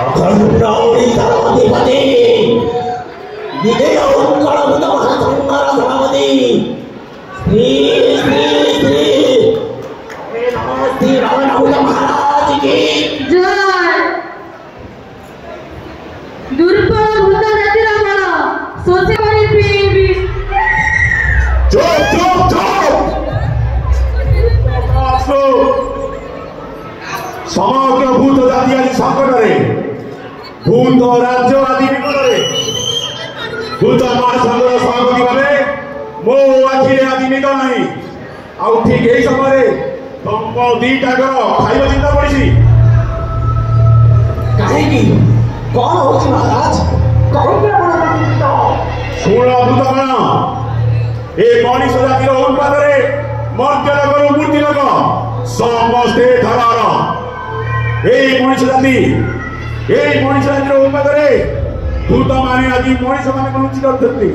अखंड ओडिशार अधिपति विजय उत्कलभूत महासंहार सभापति श्री श्री श्री श्री रावणभूत महाराज की जय। दुर्बल भूत जातिर बल सोचे करी पीबी। चुप चुप चुप समग्र भूत जाति आज संकटरे भूत राज्य आदि विकटरे भूत महासंघर सभापति भावे मो आखिरे आदि निद नहीं आउ ठीक यही समय तुम दीटाकर खाଇବା चिंता पड़ी कहीं कौन होची महाराज कहीं शुण भूतगण ए मनीष जातिर उत्पादरे मर्त्य लोकर मूर्ति लोक समस्ते धरार ए मनीष जातिर उत्पादरे भूत माने आज मनीष मान लुचि करते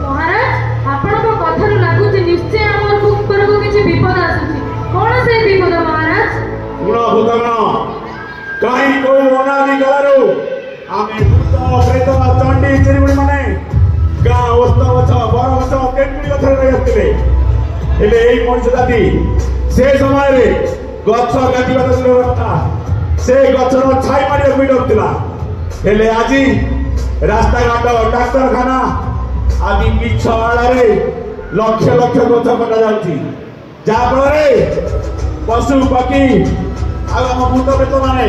महाराज आपनको कथारु लागुची निश्चय हमर ऊपर को किछि विपद आसुची। कोन से विपद महाराज? शुण भूतगण कहीं को अनादि कालरू आमे भूत प्रेत चंडी चिरिमुड़ी माने गाँ ओस्त गछ बर गछ केकुड़ी गछ रही आसते हेले एई मनीष जाति से समय गछ काटिबा तो दूर कथा से गछर छाई मारिया भी डरथिला हेले आज रास्ता घाट डाक्तरखाना आदि मिछ आड़े लक्ष लक्ष गछ कटा जाउची जहा फल पशु पक्षी आम भूत प्रेत माने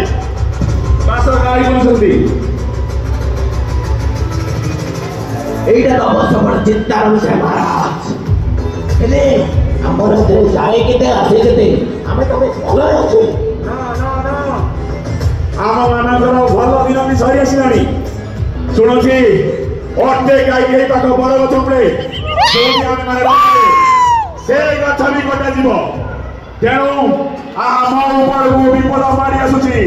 बास गाड़ी बुलुछंती एटा तो अवश्य बड़ चिंतार विषय महाराज हेले हमर जे जाए केते आसे केते हमें तो भल अछि ना ना ना आम मानकर भल दिन भी सरी आसिलानी शुणुची अटे गाई पाख बड़ गछ उपड़े जो आम माने रखिले से गछ भी कटा जीव तेणु आम ऊपर विपद मारी आसुची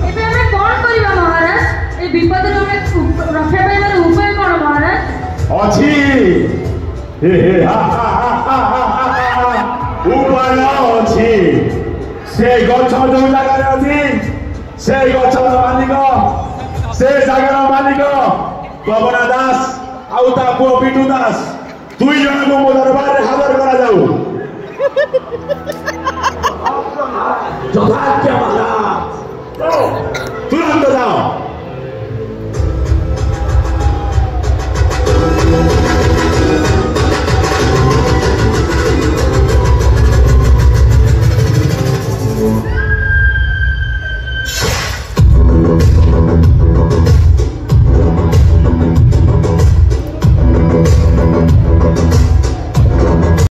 एबे हमें कोन करिबा महाराज? ए विपद रो रक्षा पाइबार उपाय कोन महाराज? अछि हे हे हा हा हा हा उपाय अछि से गछ जो जगह अछि से गछ मालिक से जगह मालिक पवन दास आउ ता पुओ पिटू दास दुई जन को मो दरबार हाजर करा जाऊ जगाज्ञा महाराज